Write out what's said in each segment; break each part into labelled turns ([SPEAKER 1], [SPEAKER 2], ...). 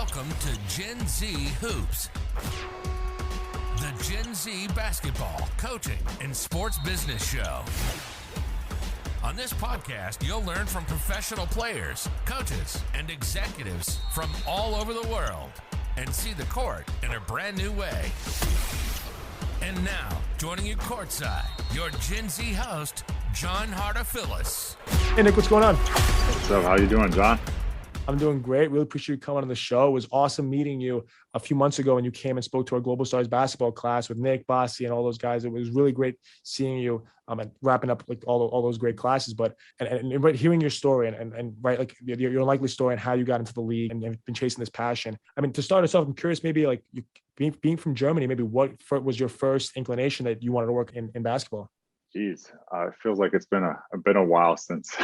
[SPEAKER 1] Welcome to Gen Z Hoops, the Gen Z basketball, coaching, and sports business show. On this podcast, you'll learn from professional players, coaches, and executives from all over the world and see the court in a brand new way. And now, joining you courtside, your Gen Z host, John Hartofilis.
[SPEAKER 2] Hey, Nick, what's going on?
[SPEAKER 3] What's up? How you doing, John?
[SPEAKER 2] I'm doing great. Really appreciate you coming on the show. It was awesome meeting you a few months ago when you came and spoke to our Global Stars basketball class with Nick, Bossy, and all those guys. It was really great seeing you and wrapping up like all those great classes. But and hearing your story and right, like your unlikely story and how you got into the league and have been chasing this passion. I mean, to start us off, I'm curious, maybe like you being from Germany, maybe what was your first inclination that you wanted to work in basketball?
[SPEAKER 3] Geez, it feels like it's been a while since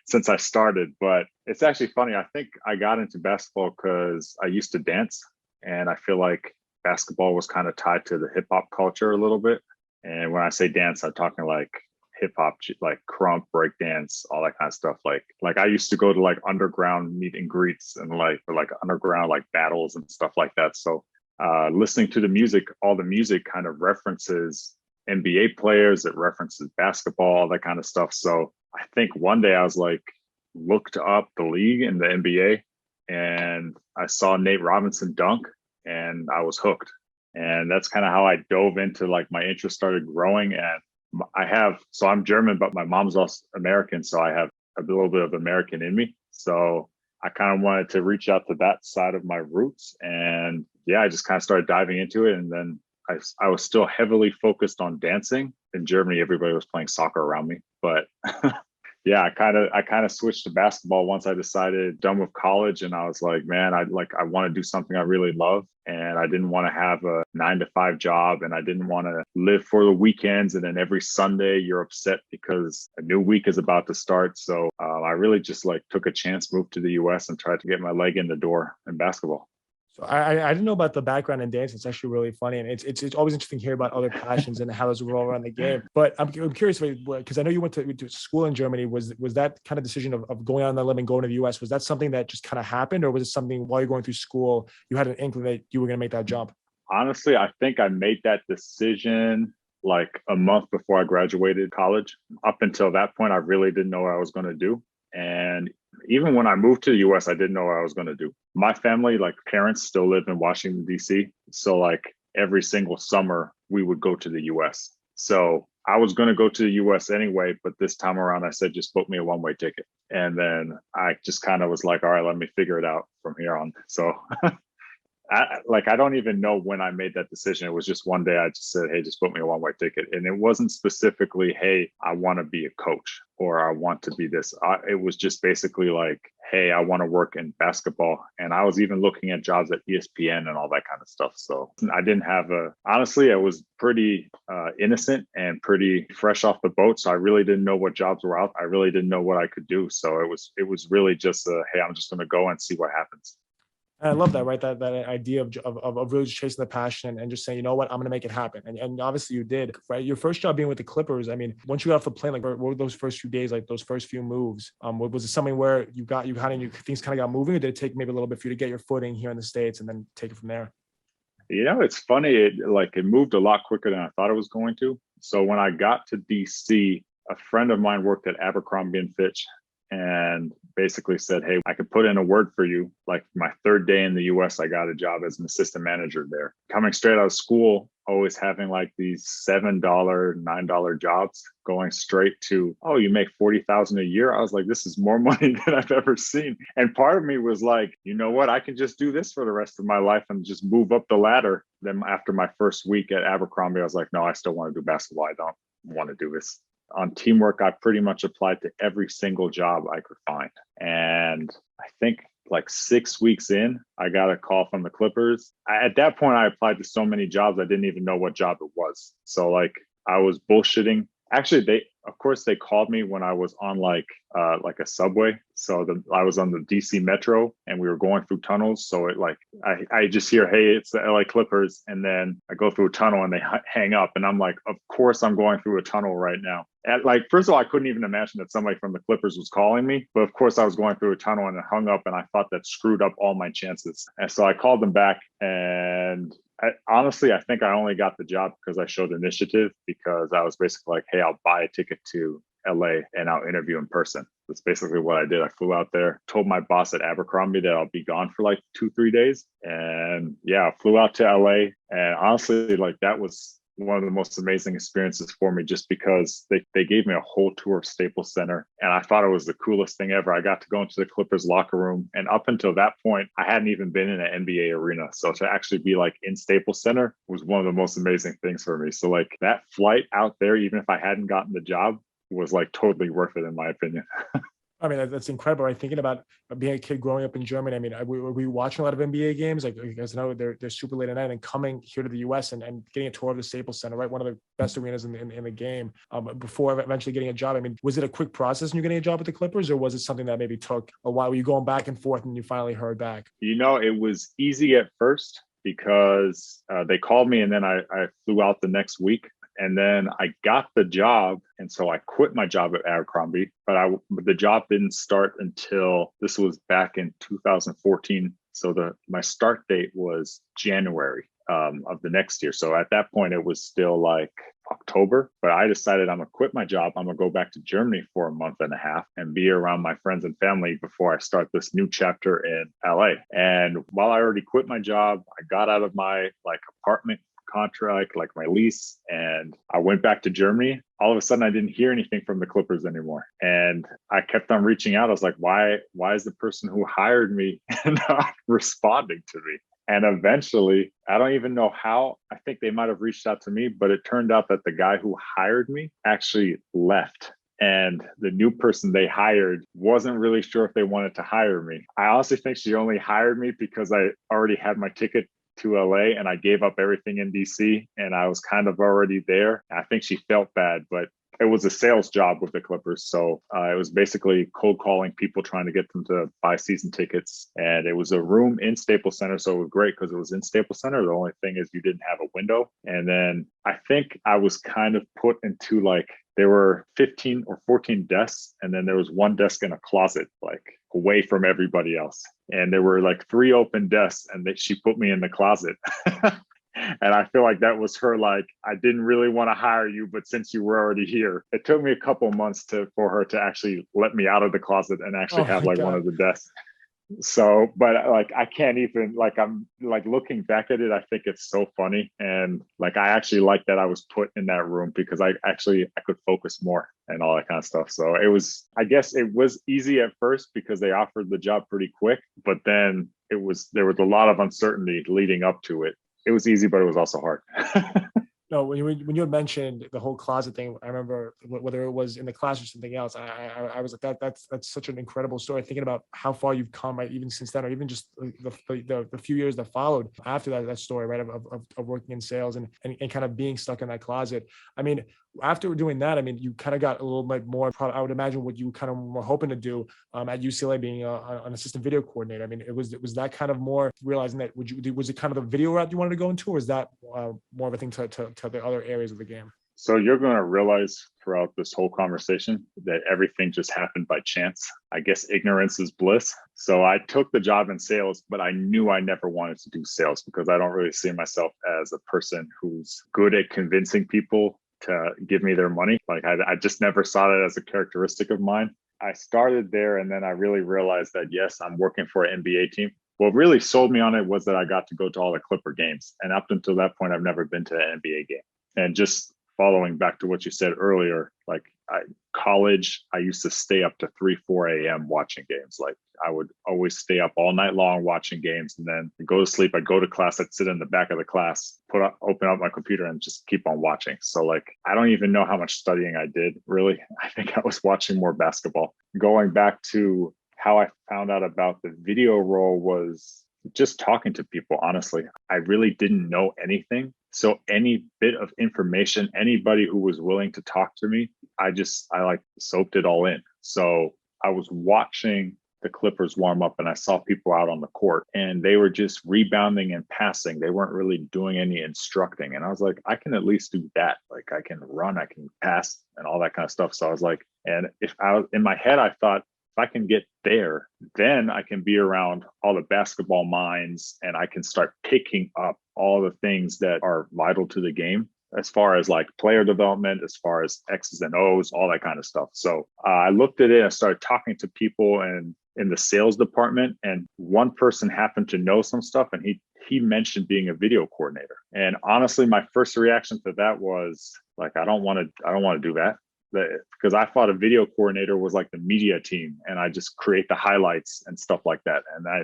[SPEAKER 3] since I started, but it's actually funny. I think I got into basketball because I used to dance, and I feel like basketball was kind of tied to the hip hop culture a little bit. And when I say dance, I'm talking like hip hop, like crump, break dance, all that kind of stuff. Like I used to go to like underground meet and greets and like underground like battles and stuff like that. So listening to the music, all the music kind of references NBA players, it references basketball, all that kind of stuff. So I think one day I was like, looked up the league in the NBA and I saw Nate Robinson dunk and I was hooked. And that's kind of how I dove into like my interest started growing. And I'm German, but my mom's also American. So I have a little bit of American in me. So I kind of wanted to reach out to that side of my roots. And yeah, I just kind of started diving into it. And then I was still heavily focused on dancing. In Germany, everybody was playing soccer around me. But yeah, I kind of switched to basketball once I decided done with college. And I was like, man, I want to do something I really love. And I didn't want to have a 9-to-5 job. And I didn't want to live for the weekends. And then every Sunday you're upset because a new week is about to start. So I really just like took a chance, moved to the US and tried to get my leg in the door in basketball.
[SPEAKER 2] So I didn't know about the background in dance. It's actually really funny. And it's always interesting to hear about other passions and how those roll around the game. But I'm curious, because I know you went to school in Germany. Was that kind of decision of going out on the limb and going to the US, was that something that just kind of happened? Or was it something while you're going through school, you had an inkling that you were going to make that jump?
[SPEAKER 3] Honestly, I think I made that decision like a month before I graduated college. Up until that point, I really didn't know what I was going to do. And even when I moved to the US, I didn't know what I was going to do. My family, like parents, still live in Washington, D.C. So like every single summer, we would go to the US. So I was going to go to the US anyway, but this time around, I said, just book me a one-way ticket. And then I just kind of was like, all right, let me figure it out from here on. So I don't even know when I made that decision. It was just one day I just said, hey, just book me a one-way ticket. And it wasn't specifically, hey, I want to be a coach or I want to be this. It was just basically like, hey, I want to work in basketball. And I was even looking at jobs at ESPN and all that kind of stuff. So I didn't have honestly, I was pretty innocent and pretty fresh off the boat. So I really didn't know what jobs were out. I really didn't know what I could do. So it was really just hey, I'm just going to go and see what happens.
[SPEAKER 2] And I love that, right? That idea of really just chasing the passion and just saying, you know what, I'm going to make it happen. And obviously you did, right? Your first job being with the Clippers. I mean, once you got off the plane, like what were those first few days, like those first few moves? Was it something where things kind of got moving, or did it take maybe a little bit for you to get your footing here in the States and then take it from there?
[SPEAKER 3] You know, it's funny. It moved a lot quicker than I thought it was going to. So when I got to DC, a friend of mine worked at Abercrombie and Fitch and basically said, hey, I could put in a word for you. Like my third day in the US, I got a job as an assistant manager there. Coming straight out of school, always having like these $7, $9 jobs going straight to, oh, you make $40,000 a year. I was like, this is more money than I've ever seen. And part of me was like, you know what? I can just do this for the rest of my life and just move up the ladder. Then after my first week at Abercrombie, I was like, no, I still want to do basketball. I don't want to do this. On teamwork, I pretty much applied to every single job I could find. And I think like 6 weeks in, I got a call from the Clippers. At that point, I applied to so many jobs, I didn't even know what job it was. So like I was bullshitting Actually, of course, they called me when I was on like a subway. So I was on the DC Metro and we were going through tunnels. So I just hear, hey, it's the LA Clippers. And then I go through a tunnel and they hang up. And I'm like, of course I'm going through a tunnel right now. And like, first of all, I couldn't even imagine that somebody from the Clippers was calling me. But of course I was going through a tunnel and it hung up, and I thought that screwed up all my chances. And so I called them back, and honestly, I think I only got the job because I showed initiative, because I was basically like, hey, I'll buy a ticket to LA and I'll interview in person. That's basically what I did. I flew out there, told my boss at Abercrombie that I'll be gone for like 2-3 days. And yeah, I flew out to LA. And honestly, like that was one of the most amazing experiences for me, just because they gave me a whole tour of Staples Center. And I thought it was the coolest thing ever. I got to go into the Clippers locker room. And up until that point, I hadn't even been in an NBA arena. So to actually be like in Staples Center was one of the most amazing things for me. So like that flight out there, even if I hadn't gotten the job, was like totally worth it in my opinion.
[SPEAKER 2] I mean, that's incredible. Right? Thinking about being a kid growing up in Germany. I mean, were we watching a lot of NBA games? Like, you guys know they're super late at night, and coming here to the US and getting a tour of the Staples Center, right? One of the best arenas in the game, before eventually getting a job. I mean, was it a quick process when you're getting a job with the Clippers, or was it something that maybe took a while? Were you going back and forth and you finally heard back?
[SPEAKER 3] It was easy at first because they called me, and then I flew out the next week. And then I got the job. And so I quit my job at Abercrombie, but the job didn't start until this was back in 2014. So my start date was January of the next year. So at that point, it was still like October, but I decided I'm going to quit my job. I'm going to go back to Germany for a month and a half and be around my friends and family before I start this new chapter in LA. And while I already quit my job, I got out of my like apartment contract, like my lease, and I went back to Germany. All of a sudden I didn't hear anything from the Clippers anymore. And I kept on reaching out. I was like, why is the person who hired me not responding to me? And eventually, I don't even know how, I think they might have reached out to me, but it turned out that the guy who hired me actually left. And the new person they hired wasn't really sure if they wanted to hire me. I honestly think she only hired me because I already had my ticket to LA and I gave up everything in DC and I was kind of already there. I think she felt bad, but it was a sales job with the Clippers. So it was basically cold calling people, trying to get them to buy season tickets. And it was a room in Staples Center. So it was great because it was in Staples Center. The only thing is you didn't have a window. And then I think I was kind of put into like, there were 15 or 14 desks. And then there was one desk in a closet, like away from everybody else. And there were like 3 open desks and she put me in the closet. And I feel like that was her, like, I didn't really want to hire you, but since you were already here, it took me a couple of months for her to actually let me out of the closet and actually have like one of the desks. So, but like, I can't even, like, I'm like looking back at it, I think it's so funny. And like, I actually like that I was put in that room because I could focus more and all that kind of stuff. So I guess it was easy at first because they offered the job pretty quick, but then there was a lot of uncertainty leading up to it. It was easy, but it was also hard.
[SPEAKER 2] No, when you had mentioned the whole closet thing, I remember whether it was in the class or something else, I was like, that's such an incredible story. Thinking about how far you've come, right, even since then, or even just the few years that followed after that story, right, of working in sales and kind of being stuck in that closet. I mean, after doing that, I mean, you kind of got a little bit more, I would imagine, what you kind of were hoping to do at UCLA, being an assistant video coordinator. I mean, it was that kind of more realizing that, was it kind of the video route you wanted to go into, or is that more of a thing to the other areas of the game?
[SPEAKER 3] So you're going to realize throughout this whole conversation that everything just happened by chance. I guess ignorance is bliss. So I took the job in sales, but I knew I never wanted to do sales because I don't really see myself as a person who's good at convincing people to give me their money. Like I just never saw that as a characteristic of mine. I started there and then I really realized that, yes, I'm working for an NBA team. What really sold me on it was that I got to go to all the Clipper games. And up until that point, I've never been to an NBA game. And just following back to what you said earlier, like college, I used to stay up to 3-4 a.m. watching games. Like I would always stay up all night long watching games and then go to sleep. I'd go to class, I'd sit in the back of the class, open up my computer and just keep on watching. So like, I don't even know how much studying I did, really. I think I was watching more basketball. Going back to how I found out about the video role was just talking to people, honestly. I really didn't know anything. So any bit of information, anybody who was willing to talk to me, I like soaked it all in. So I was watching the Clippers warm up and I saw people out on the court and they were just rebounding and passing. They weren't really doing any instructing. And I was like, I can at least do that. Like I can run, I can pass and all that kind of stuff. So I was like, and if I was in my head, I thought, if I can get there, then I can be around all the basketball minds and I can start picking up all the things that are vital to the game as far as like player development, as far as X's and O's, all that kind of stuff. So I looked at it, I started talking to people and in the sales department, and one person happened to know some stuff and he mentioned being a video coordinator. And honestly, my first reaction to that was like, I don't want to do that. Because I thought a video coordinator was like the media team and I just create the highlights and stuff like that. And that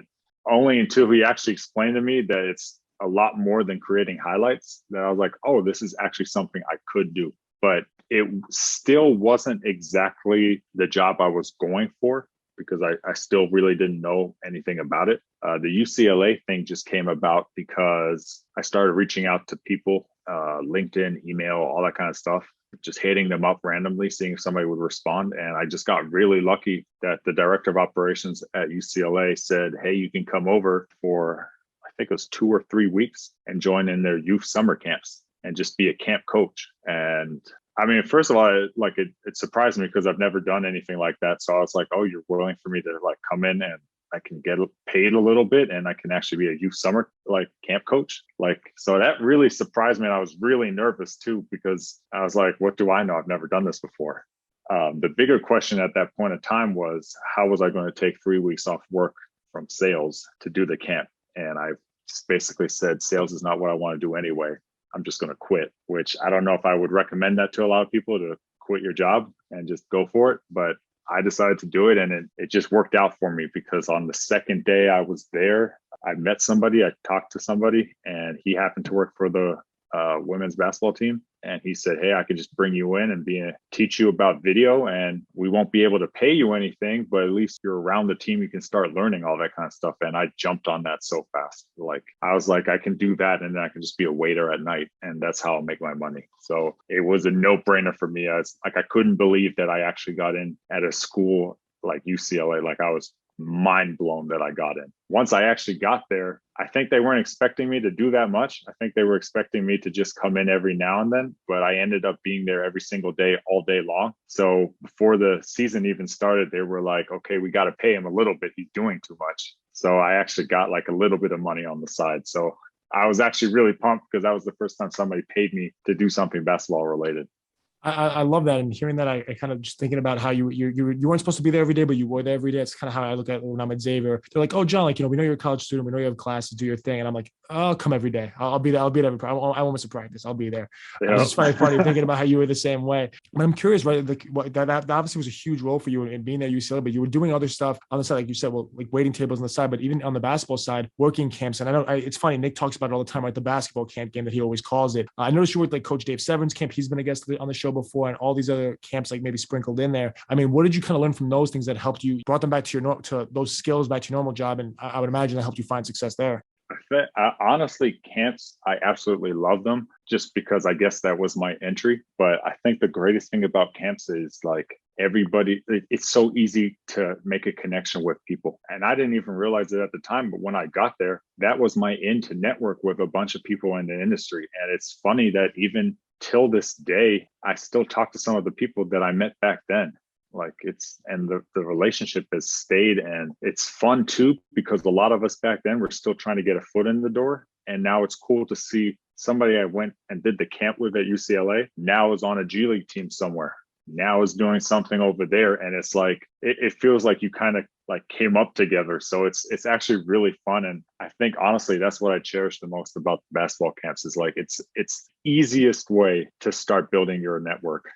[SPEAKER 3] only until he actually explained to me that it's a lot more than creating highlights, that I was like, oh, this is actually something I could do. But it still wasn't exactly the job I was going for because I still really didn't know anything about it. The UCLA thing just came about because I started reaching out to people, LinkedIn, email, all that kind of stuff, just hitting them up randomly, seeing if somebody would respond. And I just got really lucky that the director of operations at UCLA said, hey, you can come over for, I think it was 2 or 3 weeks and join in their youth summer camps and just be a camp coach. And I mean, first of all, it surprised me because I've never done anything like that. So I was like, oh, you're willing for me to like come in and I can get paid a little bit and I can actually be a youth summer like camp coach. Like, so that really surprised me. And I was really nervous too, because I was like, what do I know? I've never done this before. The bigger question at that point in time was, how was I going to take 3 weeks off work from sales to do the camp? And I basically said, sales is not what I want to do anyway. I'm just going to quit, which I don't know if I would recommend that to a lot of people, to quit your job and just go for it. But I decided to do it and it just worked out for me because on the second day I was there, I met somebody, I talked to somebody, and he happened to work for the women's basketball team. And he said, hey, I could just bring you in and teach you about video, and we won't be able to pay you anything, but at least you're around the team. You can start learning all that kind of stuff. And I jumped on that so fast. Like, I was like, I can do that. And then I can just be a waiter at night. And that's how I'll make my money. So it was a no brainer for me. I couldn't believe that I actually got in at a school like UCLA. Like, I was mind blown that I got in. Once I actually got there, I think they weren't expecting me to do that much. I think they were expecting me to just come in every now and then, but I ended up being there every single day, all day long. So before the season even started, they were like, okay, we got to pay him a little bit. He's doing too much. So I actually got like a little bit of money on the side. So I was actually really pumped because that was the first time somebody paid me to do something basketball related.
[SPEAKER 2] I love that. And hearing that, I kind of just thinking about how you weren't supposed to be there every day, but you were there every day. It's kind of how I look at it when I'm at Xavier. They're like, oh, John, like, we know you're a college student. We know you have classes, do your thing. And I'm like, I'll come every day. I'll be there. I'll be there. I won't miss a practice. I'll be there.
[SPEAKER 3] Yeah.
[SPEAKER 2] It's just funny thinking about how you were the same way. But I'm curious, right? That obviously was a huge role for you in being there at UCLA, but you were doing other stuff on the side, like you said, well, like waiting tables on the side, but even on the basketball side, working camps. And I know it's funny. Nick talks about it all the time, right? The basketball camp game that he always calls it. I noticed you worked like Coach Dave Severin's camp. He's been a guest on the show before, and all these other camps like maybe sprinkled in there. I mean, what did you kind of learn from those things that helped you, brought them back to those skills, back to your normal job? And I would imagine that helped you find success there.
[SPEAKER 3] Honestly, camps, I absolutely love them just because I guess that was my entry. But I think the greatest thing about camps is like everybody, it's so easy to make a connection with people. And I didn't even realize it at the time. But when I got there, that was my in to network with a bunch of people in the industry. And it's funny that even till this day, I still talk to some of the people that I met back then. Like the relationship has stayed, and it's fun too, because a lot of us back then were still trying to get a foot in the door. And now it's cool to see somebody I went and did the camp with at UCLA now is on a G League team somewhere, now is doing something over there. And it's like, it feels like you kind of like came up together. So it's actually really fun. And I think honestly, that's what I cherish the most about basketball camps is like, it's easiest way to start building your network.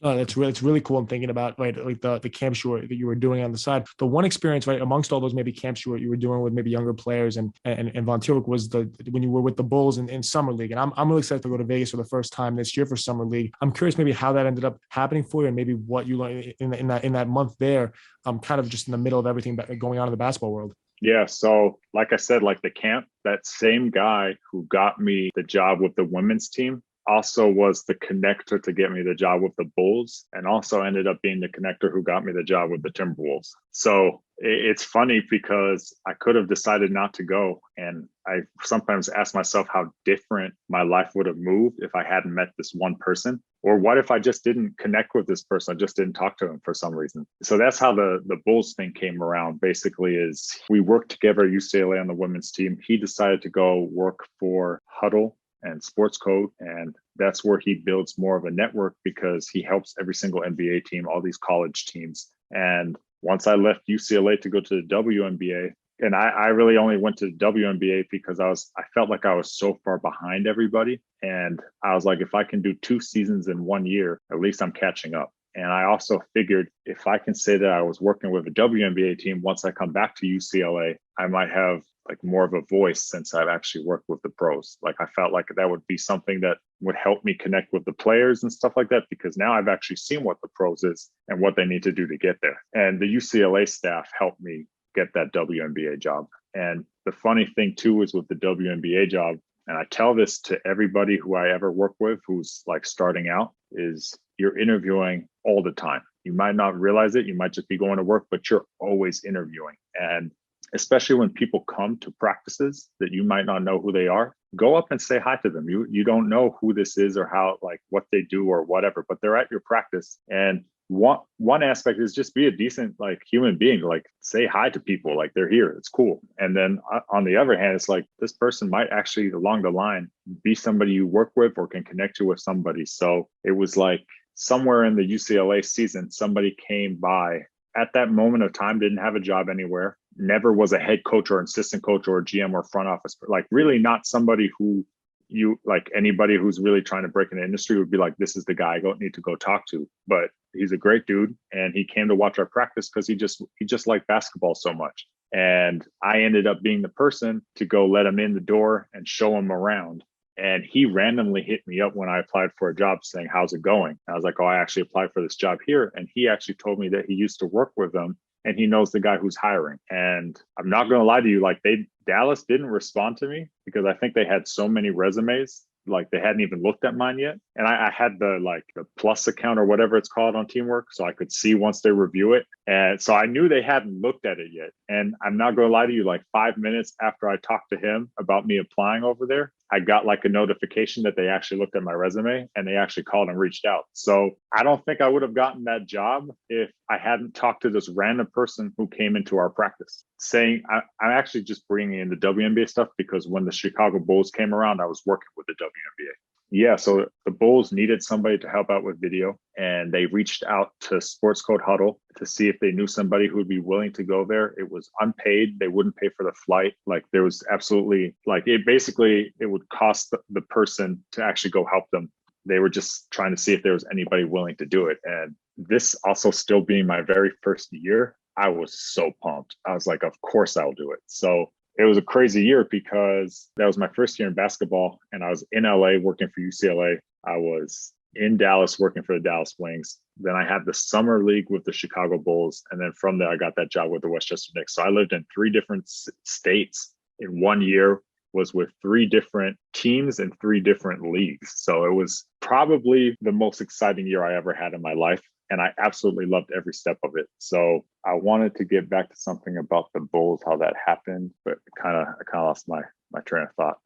[SPEAKER 2] Oh, it's really cool. I'm thinking about, right, like the camps that you were doing on the side. The one experience, right, amongst all those maybe camps you were doing with maybe younger players and volunteer work was when you were with the Bulls in Summer League. And I'm really excited to go to Vegas for the first time this year for Summer League. I'm curious maybe how that ended up happening for you, and maybe what you learned in that month there, kind of just in the middle of everything going on in the basketball world.
[SPEAKER 3] Yeah. So like I said, like the camp, that same guy who got me the job with the women's team also was the connector to get me the job with the Bulls, and also ended up being the connector who got me the job with the Timberwolves. So it's funny because I could have decided not to go. And I sometimes ask myself how different my life would have moved if I hadn't met this one person. Or what if I just didn't connect with this person? I just didn't talk to him for some reason. So that's how the Bulls thing came around. Basically, is we worked together at UCLA on the women's team. He decided to go work for Huddle and Sports Code. And that's where he builds more of a network because he helps every single NBA team, all these college teams. And once I left UCLA to go to the WNBA, and I really only went to the WNBA because I felt like I was so far behind everybody. And I was like, if I can do 2 seasons in 1 year, at least I'm catching up. And I also figured if I can say that I was working with a WNBA team, once I come back to UCLA, I might have like more of a voice since I've actually worked with the pros. Like I felt like that would be something that would help me connect with the players and stuff like that, because now I've actually seen what the pros is and what they need to do to get there. And the UCLA staff helped me get that WNBA job. And the funny thing too is with the WNBA job, and I tell this to everybody who I ever work with who's like starting out, is you're interviewing all the time. You might not realize it. You might just be going to work, but you're always interviewing. And especially when people come to practices that you might not know who they are, go up and say hi to them. You don't know who this is or how, like what they do or whatever, but they're at your practice. And one aspect is just be a decent like human being, like say hi to people, like they're here, it's cool. And then on the other hand, it's like this person might actually along the line be somebody you work with or can connect you with somebody. So it was like somewhere in the UCLA season, somebody came by at that moment of time, didn't have a job anywhere, never was a head coach or assistant coach or a GM or front office, like really not somebody who you like anybody who's really trying to break in the industry would be like, this is the guy I need to go talk to. But he's a great dude. And he came to watch our practice because he just liked basketball so much. And I ended up being the person to go let him in the door and show him around. And he randomly hit me up when I applied for a job saying, how's it going? I was like, oh, I actually applied for this job here. And he actually told me that he used to work with them and he knows the guy who's hiring. And I'm not going to lie to you, like Dallas didn't respond to me because I think they had so many resumes, like they hadn't even looked at mine yet. And I had the plus account or whatever it's called on Teamwork. So I could see once they review it. And so I knew they hadn't looked at it yet. And I'm not going to lie to you, like 5 minutes after I talked to him about me applying over there, I got like a notification that they actually looked at my resume and they actually called and reached out. So I don't think I would have gotten that job if I hadn't talked to this random person who came into our practice saying, I'm actually just bringing in the WNBA stuff because when the Chicago Bulls came around, I was working with the WNBA. Yeah, so the Bulls needed somebody to help out with video, and they reached out to Sports Code Huddle to see if they knew somebody who would be willing to go there. It was unpaid. They wouldn't pay for the flight. Like there was absolutely it would cost the person to actually go help them. They were just trying to see if there was anybody willing to do it. And this also still being my very first year, I was so pumped. I was like, of course I'll do it. So it was a crazy year because that was my first year in basketball and I was in LA working for UCLA. I was in Dallas working for the Dallas Wings. Then I had the summer league with the Chicago Bulls. And then from there, I got that job with the Westchester Knicks. So I lived in 3 different states in 1 year, was with 3 different teams in 3 different leagues. So it was probably the most exciting year I ever had in my life. And I absolutely loved every step of it. So I wanted to get back to something about the Bulls, how that happened, but I kind of lost my train of thought.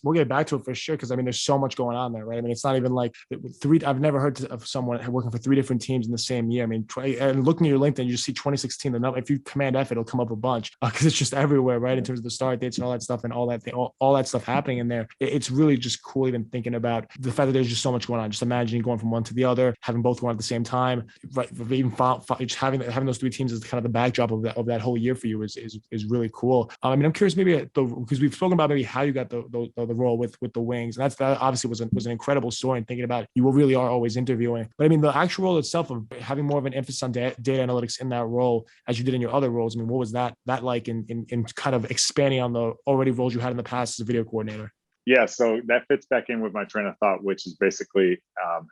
[SPEAKER 2] We'll get back to it for sure. Cause I mean, there's so much going on there, right? I mean, it's not even like 3, I've never heard of someone working for 3 different teams in the same year. I mean, and looking at your LinkedIn, you just see 2016, the number, if you command F, it'll come up a bunch because it's just everywhere, right? In terms of the start dates and all that stuff and all that stuff happening in there. It's really just cool even thinking about the fact that there's just so much going on. Just imagining going from one to the other, having both going at the same time, right? Even just having those 3 teams as kind of the backdrop of that whole year for you is really cool. I mean, I'm curious maybe because we've spoken about maybe how you got the role with the Wings, and that obviously was an incredible story. And thinking about it, you really are always interviewing, but I mean the actual role itself of having more of an emphasis on data analytics in that role as you did in your other roles. I mean, what was that like in kind of expanding on the already roles you had in the past as a video coordinator?
[SPEAKER 3] Yeah, so that fits back in with my train of thought, which is basically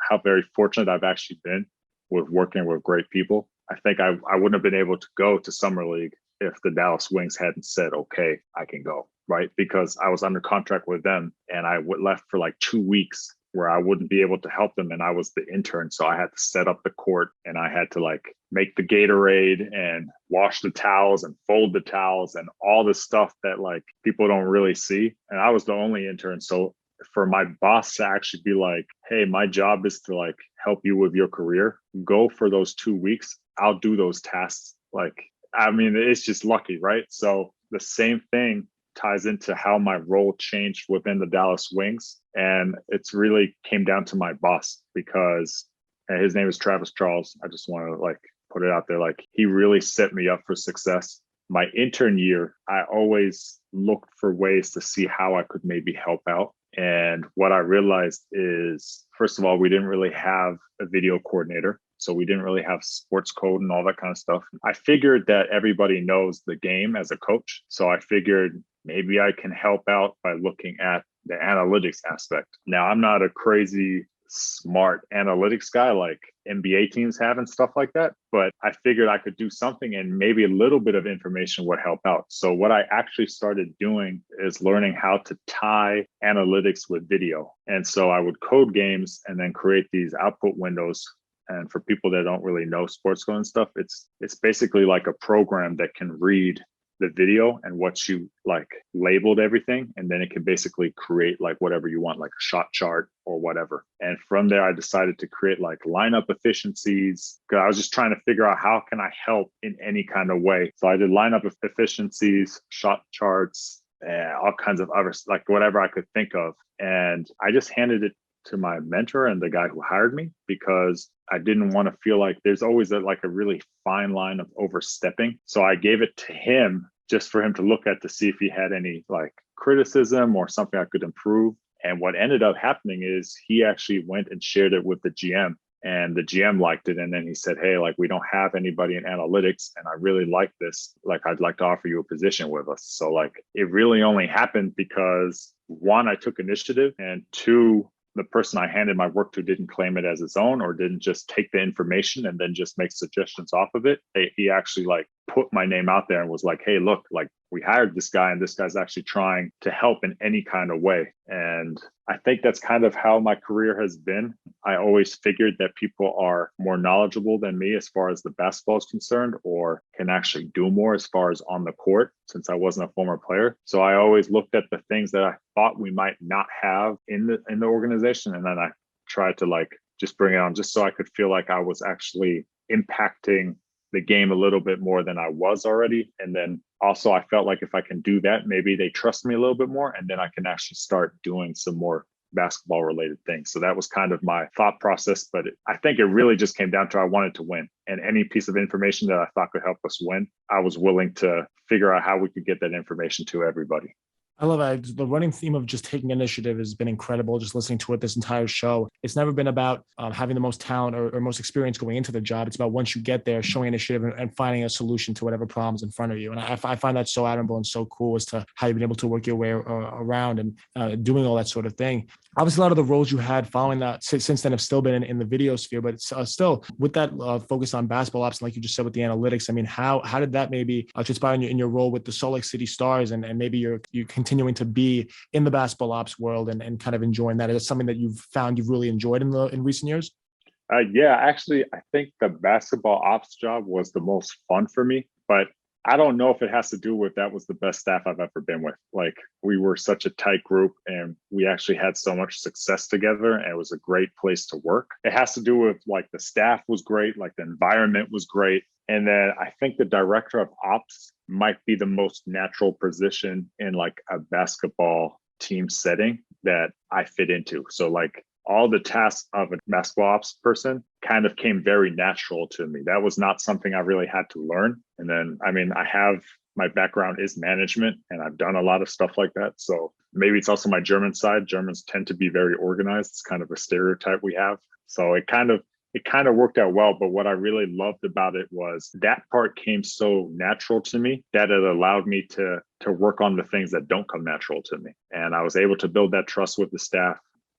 [SPEAKER 3] how very fortunate I've actually been with working with great people. I think I wouldn't have been able to go to Summer League if the Dallas Wings hadn't said, okay, I can go, right? Because I was under contract with them and I left for like 2 weeks where I wouldn't be able to help them. And I was the intern. So I had to set up the court and I had to like make the Gatorade and wash the towels and fold the towels and all the stuff that like people don't really see. And I was the only intern. So for my boss to actually be like, hey, my job is to like help you with your career, go for those 2 weeks. I'll do those tasks. Like, I mean, it's just lucky, right? So the same thing ties into how my role changed within the Dallas Wings. And it's really came down to my boss because his name is Travis Charles. I just want to like put it out there. Like he really set me up for success. My intern year, I always looked for ways to see how I could maybe help out. And what I realized is, first of all, we didn't really have a video coordinator. So we didn't really have sports code and all that kind of stuff. I figured that everybody knows the game as a coach. So I figured maybe I can help out by looking at the analytics aspect. Now, I'm not a crazy smart analytics guy like NBA teams have and stuff like that, but I figured I could do something and maybe a little bit of information would help out. So what I actually started doing is learning how to tie analytics with video. And so I would code games and then create these output windows. And for people that don't really know sports code and stuff, it's basically like a program that can read the video and what you like labeled everything. And then it can basically create like whatever you want, like a shot chart or whatever. And from there, I decided to create like lineup efficiencies because I was just trying to figure out how can I help in any kind of way. So I did lineup efficiencies, shot charts, all kinds of other, like whatever I could think of. And I just handed it to my mentor and the guy who hired me because I didn't want to feel like there's always a really fine line of overstepping. So I gave it to him just for him to look at to see if he had any like criticism or something I could improve. And what ended up happening is he actually went and shared it with the GM and the GM liked it. And then he said, hey, like we don't have anybody in analytics and I really like this. Like I'd like to offer you a position with us. So like it really only happened because one, I took initiative and two, the person I handed my work to didn't claim it as his own or didn't just take the information and then just make suggestions off of it. He actually like put my name out there and was like, hey, look, like we hired this guy and this guy's actually trying to help in any kind of way. And I think that's kind of how my career has been. I always figured that people are more knowledgeable than me as far as the basketball is concerned or can actually do more as far as on the court since I wasn't a former player. So I always looked at the things that I thought we might not have in the organization. And then I tried to like just bring it on just so I could feel like I was actually impacting the game a little bit more than I was already. And then also I felt like if I can do that, maybe they trust me a little bit more and then I can actually start doing some more basketball related things. So that was kind of my thought process, but I think it really just came down to I wanted to win, and any piece of information that I thought could help us win, I was willing to figure out how we could get that information to everybody.
[SPEAKER 2] I love that. The running theme of just taking initiative has been incredible. Just listening to it this entire show. It's never been about having the most talent or most experience going into the job. It's about once you get there, showing initiative and finding a solution to whatever problems in front of you. And I find that so admirable and so cool as to how you've been able to work your way around and doing all that sort of thing. Obviously, a lot of the roles you had following that since then have still been in the video sphere, but still with that focus on basketball ops, like you just said with the analytics. I mean, how did that maybe transpire in your role with the Salt Lake City Stars and maybe you're continuing to be in the basketball ops world and kind of enjoying that? Is it something that you've found you've really enjoyed in recent years?
[SPEAKER 3] Yeah, actually, I think the basketball ops job was the most fun for me, but I don't know if it has to do with that was the best staff I've ever been with. Like we were such a tight group and we actually had so much success together and it was a great place to work. It has to do with like the staff was great, like the environment was great. And then I think the director of ops might be the most natural position in like a basketball team setting that I fit into. So like all the tasks of a basketball ops person kind of came very natural to me. That was not something I really had to learn. And then, I mean, my background is management and I've done a lot of stuff like that. So maybe it's also my German side. Germans tend to be very organized. It's kind of a stereotype we have. So it kind of worked out well. But what I really loved about it was that part came so natural to me that it allowed me to work on the things that don't come natural to me. And I was able to build that trust with the staff.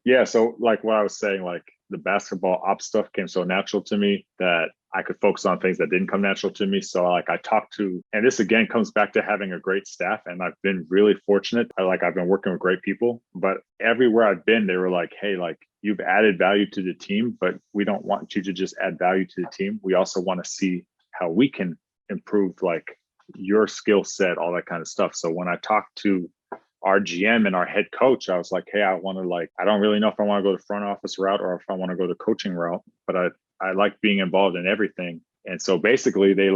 [SPEAKER 3] Yeah. So like what I was saying, like the basketball ops stuff came so natural to me that I could focus on things that didn't come natural to me. So like I talked to, and this again comes back to having a great staff. And I've been really fortunate. I've been working with great people, but everywhere I've been, they were like, hey, like you've added value to the team, but we don't want you to just add value to the team. We also want to see how we can improve like your skill set, all that kind of stuff. So when I talked to our GM and our head coach, I was like, hey, I don't really know if I want to go the front office route or if I want to go the coaching route, but I like being involved in everything. And so basically they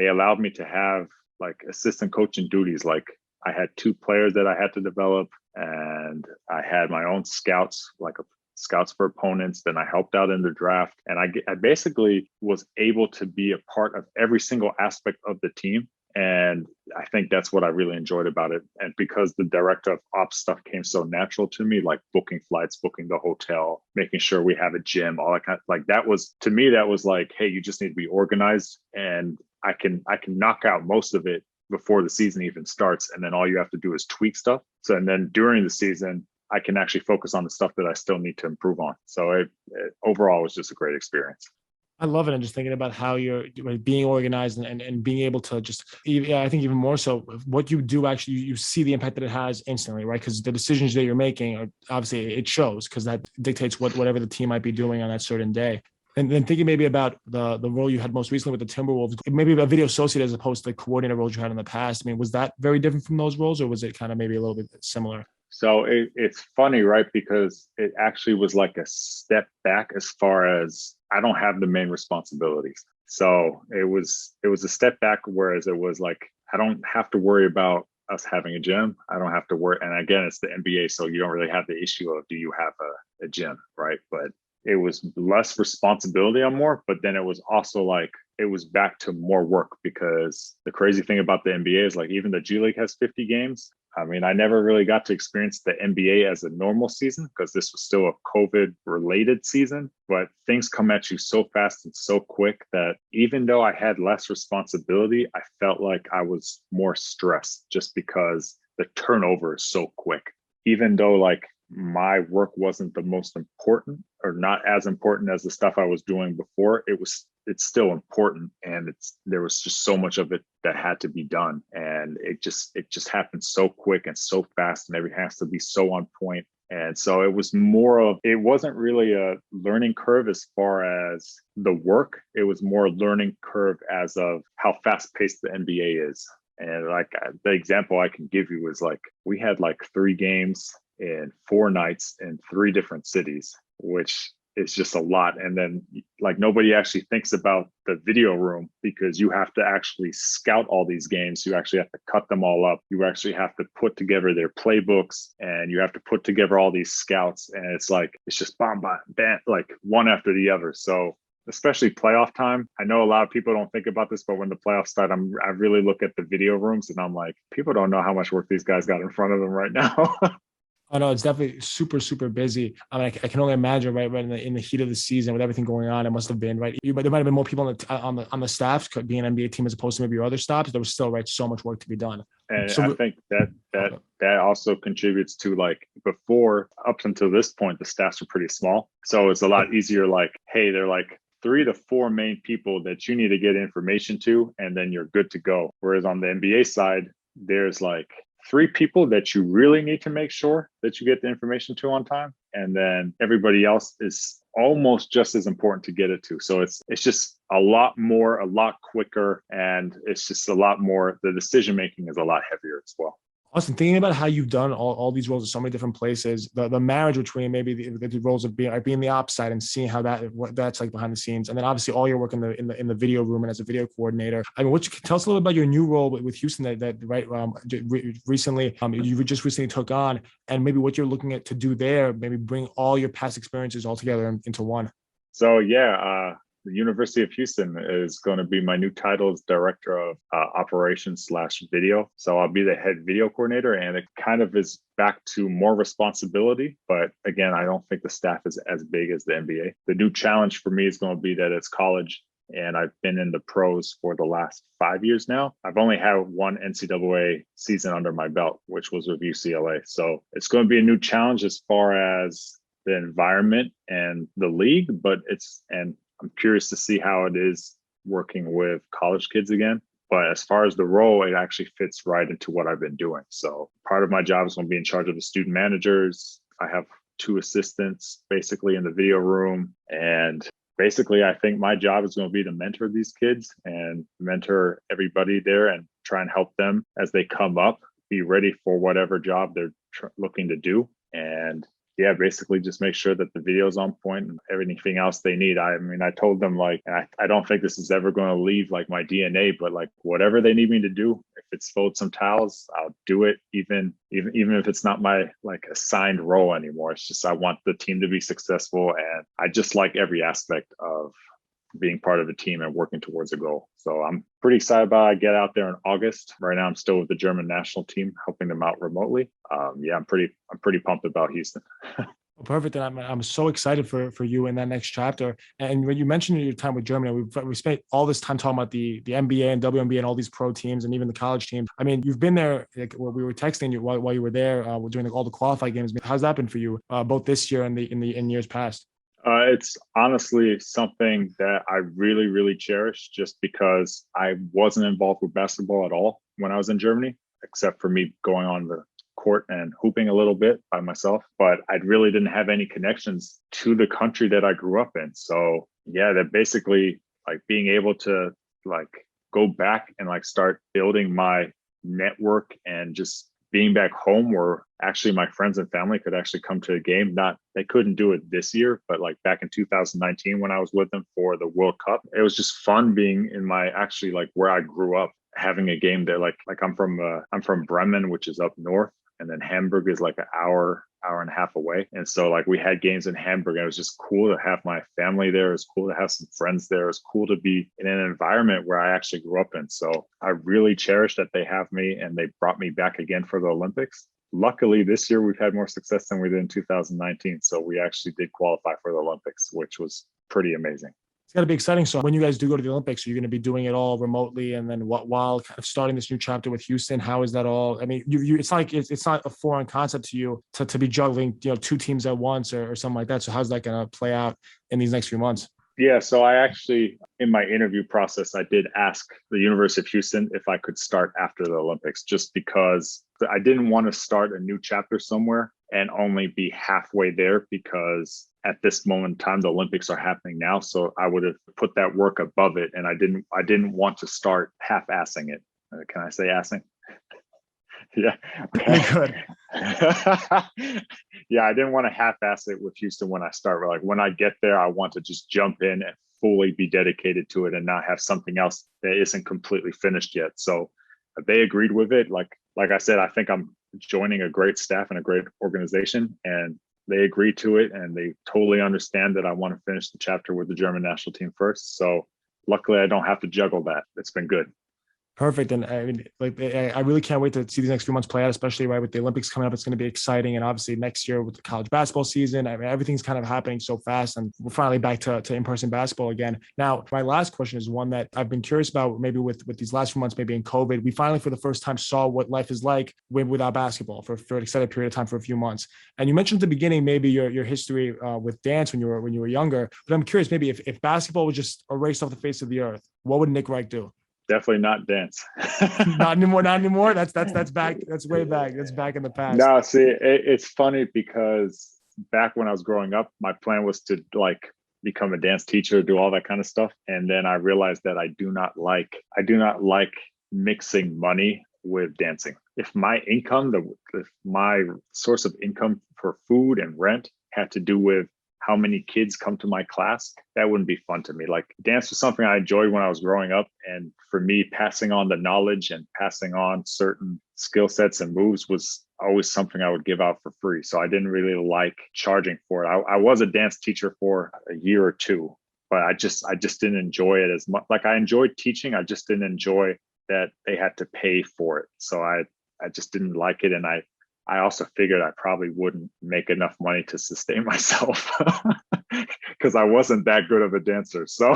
[SPEAKER 3] allowed me to have like assistant coaching duties. Like I had 2 players that I had to develop, and I had my own scouts, like scouts for opponents. Then I helped out in the draft, and I basically was able to be a part of every single aspect of the team. And I think that's what I really enjoyed about it. And because the director of ops stuff came so natural to me, like booking flights, booking the hotel, making sure we have a gym, all that kind of, like that was, to me, that was like, hey, you just need to be organized, and I can knock out most of it before the season even starts. And then all you have to do is tweak stuff. So, and then during the season, I can actually focus on the stuff that I still need to improve on. So it overall was just a great experience.
[SPEAKER 2] I love it. And just thinking about how you're being organized and being able to just, I think even more so, what you do actually, you see the impact that it has instantly, right? Because the decisions that you're making are obviously, it shows, because that dictates whatever the team might be doing on that certain day. And then thinking maybe about the role you had most recently with the Timberwolves, maybe a video associate as opposed to the coordinator roles you had in the past. I mean, was that very different from those roles, or was it kind of maybe a little bit similar?
[SPEAKER 3] So it's funny, right? Because it actually was like a step back as far as I don't have the main responsibilities. So it was a step back, whereas it was like, I don't have to worry about us having a gym. I don't have to worry. And again, it's the NBA. So you don't really have the issue of, do you have a gym, right? But it was less responsibility on more, but then it was also like, it was back to more work, because the crazy thing about the NBA is like, even the G League has 50 games. I mean, I never really got to experience the NBA as a normal season, because this was still a COVID related season, but things come at you so fast and so quick that even though I had less responsibility, I felt like I was more stressed just because the turnover is so quick. Even though like my work wasn't the most important, or not as important as the stuff I was doing before, it's still important, and there was just so much of it that had to be done, and it just happened so quick and so fast, and everything has to be so on point. And so it wasn't really a learning curve as far as the work. It was more a learning curve as of how fast paced the NBA is. And like the example I can give you is like, we had like 3 games in 4 nights in 3 different cities, which is just a lot. And then like nobody actually thinks about the video room, because you have to actually scout all these games. You actually have to cut them all up. You actually have to put together their playbooks, and you have to put together all these scouts. And it's like, it's just bam, like one after the other. So especially playoff time, I know a lot of people don't think about this, but when the playoffs start, I really look at the video rooms and I'm like, people don't know how much work these guys got in front of them right now.
[SPEAKER 2] Oh no, it's definitely super, super busy. I mean, I can only imagine, right in the heat of the season with everything going on, it must have been, right. There might have been more people on the staff being an NBA team as opposed to maybe your other stops. There was still, right, so much work to be done.
[SPEAKER 3] And
[SPEAKER 2] so,
[SPEAKER 3] I think that also contributes to, like, before, up until this point, the staffs are pretty small. So it's a lot easier. Like, hey, they're like 3 to 4 main people that you need to get information to, and then you're good to go. Whereas on the NBA side, there's like 3 people that you really need to make sure that you get the information to on time. And then everybody else is almost just as important to get it to. So it's just a lot quicker. And it's just a lot more, the decision making is a lot heavier as well.
[SPEAKER 2] Austin, thinking about how you've done all these roles in so many different places, the marriage between maybe the roles of being the ops side and seeing how that's like behind the scenes, and then obviously all your work in the video room and as a video coordinator. I mean, tell us a little bit about your new role with Houston that right recently you just recently took on, and maybe what you're looking at to do there. Maybe bring all your past experiences all together into one.
[SPEAKER 3] So the University of Houston is going to be my new title as Director of Operations/Video. So I'll be the head video coordinator, and it kind of is back to more responsibility. But again, I don't think the staff is as big as the NBA. The new challenge for me is going to be that it's college, and I've been in the pros for the last 5 years now. I've only had 1 NCAA season under my belt, which was with UCLA. So it's going to be a new challenge as far as the environment and the league, and I'm curious to see how it is working with college kids again. But as far as the role, it actually fits right into what I've been doing. So part of my job is going to be in charge of the student managers. I have 2 assistants basically in the video room. And basically, I think my job is going to be to mentor these kids and mentor everybody there and try and help them as they come up, be ready for whatever job they're looking to do. And yeah, basically just make sure that the video's on point and everything else they need. I mean, I told them like, I don't think this is ever going to leave like my DNA, but like whatever they need me to do, if it's fold some towels, I'll do it. Even if it's not my like assigned role anymore. It's just, I want the team to be successful. And I just like every aspect of being part of a team and working towards a goal. So I'm pretty excited about it. I get out there in August. Right now, I'm still with the German national team, helping them out remotely. Yeah, I'm pretty pumped about Houston.
[SPEAKER 2] Perfect. And I'm so excited for you in that next chapter. And when you mentioned your time with Germany, we spent all this time talking about the NBA and WNBA and all these pro teams and even the college teams. I mean, you've been there, like, we were texting you while you were there during all the qualifying games. How's that been for you, both this year and in years past?
[SPEAKER 3] It's honestly something that I really, really cherish, just because I wasn't involved with basketball at all when I was in Germany, except for me going on the court and hooping a little bit by myself. But I really didn't have any connections to the country that I grew up in. So yeah, that basically like being able to like go back and like start building my network and just being back home where actually my friends and family could actually come to a game. They couldn't do it this year, but like back in 2019 when I was with them for the World Cup, it was just fun being in my actually like where I grew up, having a game there. Like I'm from Bremen, which is up north, and then Hamburg is like an hour and a half away. And so like we had games in Hamburg, and it was just cool to have my family there. It was cool to have some friends there. It was cool to be in an environment where I actually grew up in. So I really cherish that they have me and they brought me back again for the Olympics. Luckily, this year we've had more success than we did in 2019. So we actually did qualify for the Olympics, which was pretty amazing.
[SPEAKER 2] It's got to be exciting. So when you guys do go to the Olympics, are you going to be doing it all remotely? And then while kind of starting this new chapter with Houston, how is that all? I mean, it's like, it's not a foreign concept to you to be juggling, 2 teams at once or something like that. So how's that going to play out in these next few months?
[SPEAKER 3] Yeah, so I actually, in my interview process, I did ask the University of Houston if I could start after the Olympics, just because I didn't want to start a new chapter somewhere and only be halfway there, because at this moment in time, the Olympics are happening now. So I would have put that work above it. And I didn't want to start half-assing it. Can I say assing? Yeah.
[SPEAKER 2] Good.
[SPEAKER 3] Yeah, I didn't want to half-ass it with Houston when I start. Like when I get there, I want to just jump in and fully be dedicated to it and not have something else that isn't completely finished yet. So they agreed with it. Like I said, I think I'm joining a great staff and a great organization, and they agreed to it, and they totally understand that I want to finish the chapter with the German national team first. So luckily I don't have to juggle that. It's been good.
[SPEAKER 2] Perfect. And I mean, like, I really can't wait to see these next few months play out, especially right with the Olympics coming up. It's going to be exciting. And obviously next year with the college basketball season, I mean, everything's kind of happening so fast, and we're finally back to in-person basketball again. Now, my last question is one that I've been curious about, maybe with these last few months, maybe in COVID, we finally for the first time saw what life is like without basketball for an extended period of time, for a few months. And you mentioned at the beginning, maybe your history with dance when you were younger, but I'm curious, maybe if basketball was just erased off the face of the earth, what would Nick Reick do?
[SPEAKER 3] Definitely not dance.
[SPEAKER 2] Not anymore. Not anymore. That's back. That's way back. That's back in the past.
[SPEAKER 3] No, see, it's funny because back when I was growing up, my plan was to like become a dance teacher, do all that kind of stuff. And then I realized that I do not like mixing money with dancing. If my source of income for food and rent had to do with how many kids come to my class, that wouldn't be fun to me. Like dance was something I enjoyed when I was growing up. And for me, passing on the knowledge and passing on certain skill sets and moves was always something I would give out for free. So I didn't really like charging for it. I was a dance teacher for a year or two, but I just didn't enjoy it as much. Like I enjoyed teaching. I just didn't enjoy that they had to pay for it. So I just didn't like it. And I also figured I probably wouldn't make enough money to sustain myself because I wasn't that good of a dancer. So,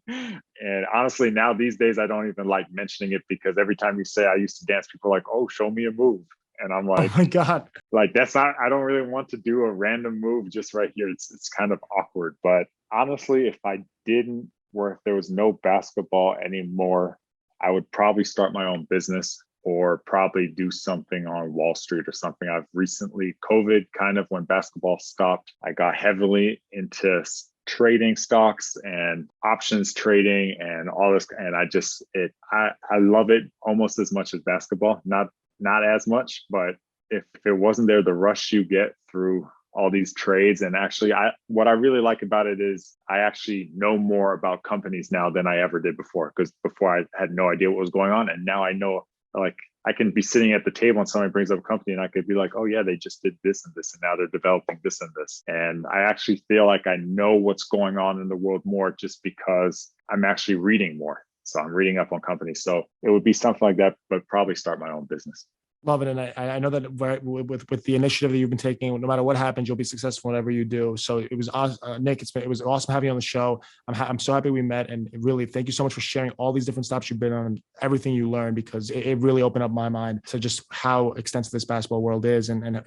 [SPEAKER 3] and honestly, now these days, I don't even like mentioning it, because every time you say I used to dance, people are like, oh, show me a move. And I'm like,
[SPEAKER 2] oh my God,
[SPEAKER 3] like, that's not, I don't really want to do a random move just right here. It's kind of awkward. But honestly, if I didn't where if there was no basketball anymore, I would probably start my own business or probably do something on Wall Street or something. I've recently, COVID kind of when basketball stopped, I got heavily into trading stocks and options trading and all this. And I love it almost as much as basketball, not as much, but if it wasn't there, the rush you get through all these trades. And actually, what I really like about it is I actually know more about companies now than I ever did before, because before I had no idea what was going on. And now I know, like, I can be sitting at the table and somebody brings up a company and I could be like, oh yeah, they just did this and this, and now they're developing this and this. And I actually feel like I know what's going on in the world more just because I'm actually reading more. So I'm reading up on companies. So it would be something like that, but probably start my own business.
[SPEAKER 2] Love it. And I know that with the initiative that you've been taking, no matter what happens, you'll be successful in whatever you do. So it was awesome. Nick, it was awesome having you on the show. I'm so happy we met, and really thank you so much for sharing all these different stops you've been on, everything you learned, because it really opened up my mind to just how extensive this basketball world is and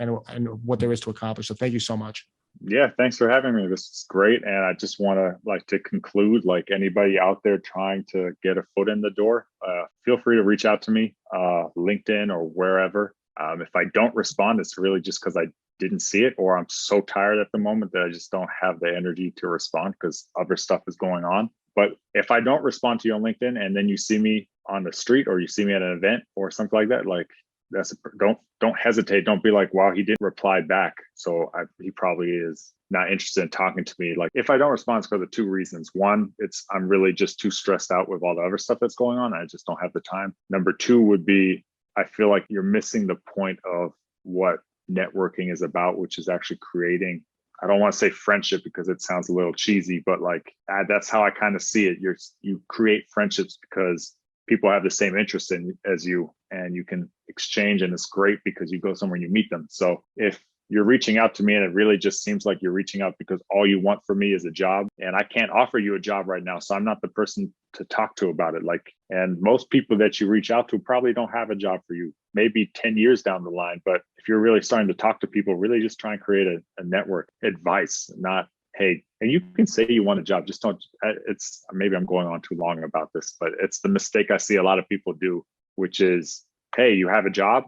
[SPEAKER 2] what there is to accomplish. So thank you so much.
[SPEAKER 3] Yeah, thanks for having me. This is great. And I just want to conclude, like, anybody out there trying to get a foot in the door, feel free to reach out to me, LinkedIn or wherever. If I don't respond, it's really just because I didn't see it, or I'm so tired at the moment that I just don't have the energy to respond because other stuff is going on. But if I don't respond to you on LinkedIn and then you see me on the street or you see me at an event or something like that, like, don't hesitate. Don't be like, wow, he didn't reply back, so he probably is not interested in talking to me. Like, if I don't respond, it's because of two reasons. One, I'm really just too stressed out with all the other stuff that's going on. I just don't have the time. Number two would be, I feel like you're missing the point of what networking is about, which is actually creating, I don't want to say friendship because it sounds a little cheesy, but like, that's how I kind of see it. You create friendships because people have the same interest as you, and you can exchange, and it's great because you go somewhere and you meet them. So if you're reaching out to me and it really just seems like you're reaching out because all you want from me is a job, and I can't offer you a job right now, so I'm not the person to talk to about it. Like, and most people that you reach out to probably don't have a job for you, maybe 10 years down the line. But if you're really starting to talk to people, really just try and create a network. Advice, not, hey, and you can say you want a job, just don't, maybe I'm going on too long about this, but it's the mistake I see a lot of people do, which is, hey, you have a job,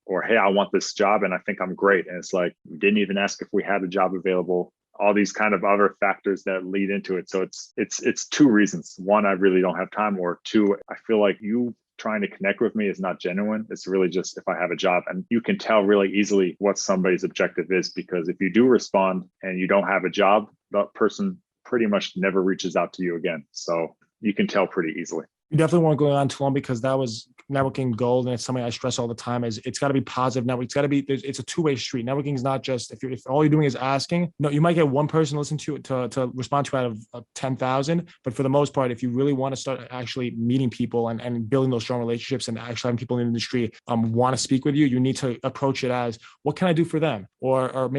[SPEAKER 3] or hey, I want this job and I think I'm great. And it's like, we didn't even ask if we had a job available, all these kind of other factors that lead into it. So it's two reasons. One, I really don't have time, or two, I feel like you trying to connect with me is not genuine. It's really just if I have a job, and you can tell really easily what somebody's objective is, because if you do respond and you don't have a job, that person pretty much never reaches out to you again. So you can tell pretty easily.
[SPEAKER 2] You definitely weren't going on too long, because that was networking gold. And it's something I stress all the time, is it's got to be positive network. It's got to be, it's a two-way street. Networking is not just, if all you're doing is asking, no, you might get one person to listen to respond to out of 10,000. But for the most part, if you really want to start actually meeting people and building those strong relationships and actually having people in the industry want to speak with you, you need to approach it as, what can I do for them? Or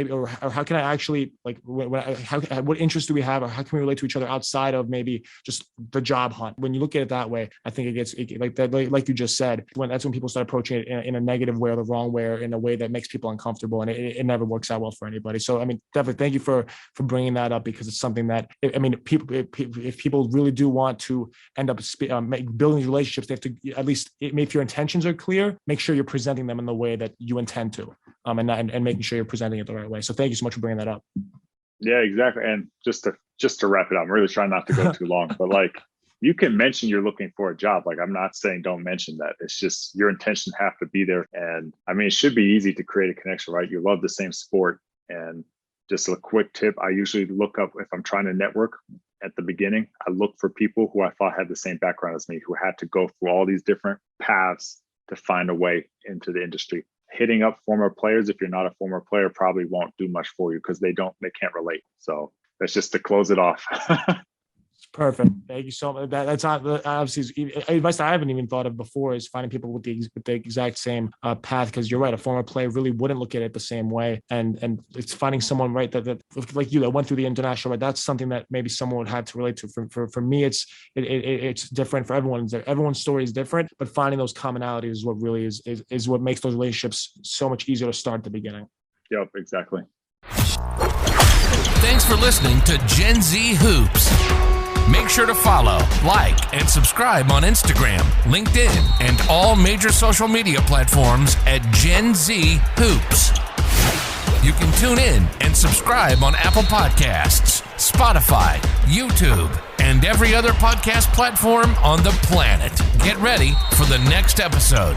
[SPEAKER 2] how can I actually, like, what interests do we have? Or how can we relate to each other outside of maybe just the job hunt? When you look at it that way, I think like you just said, that's when people start approaching it in a negative way or the wrong way, or in a way that makes people uncomfortable, and it never works out well for anybody. So, I mean, definitely thank you for bringing that up, because it's something that, I mean, if people really do want to end up building these relationships, they have to, at least if your intentions are clear, make sure you're presenting them in the way that you intend to, and making sure you're presenting it the right way. So thank you so much for bringing that up.
[SPEAKER 3] Yeah, exactly. And just to wrap it up, I'm really trying not to go too long, but like, you can mention you're looking for a job. Like, I'm not saying don't mention that. It's just your intention have to be there. And I mean, it should be easy to create a connection, right? You love the same sport. And just a quick tip, I usually look up, if I'm trying to network at the beginning, I look for people who I thought had the same background as me, who had to go through all these different paths to find a way into the industry. Hitting up former players, if you're not a former player, probably won't do much for you, because they can't relate. So that's just to close it off.
[SPEAKER 2] Perfect. Thank you so much. That's obviously advice I haven't even thought of before, is finding people with the exact same path. Because you're right, a former player really wouldn't look at it the same way, and it's finding someone, right, that like you, that went through the international, right. That's something that maybe someone would have to relate to. For me, it's different for everyone. Everyone's story is different, but finding those commonalities is what really is what makes those relationships so much easier to start at the beginning.
[SPEAKER 3] Yep, exactly.
[SPEAKER 1] Thanks for listening to Gen Z Hoops. Make sure to follow, like, and subscribe on Instagram, LinkedIn, and all major social media platforms at Gen Z Hoops. You can tune in and subscribe on Apple Podcasts, Spotify, YouTube, and every other podcast platform on the planet. Get ready for the next episode.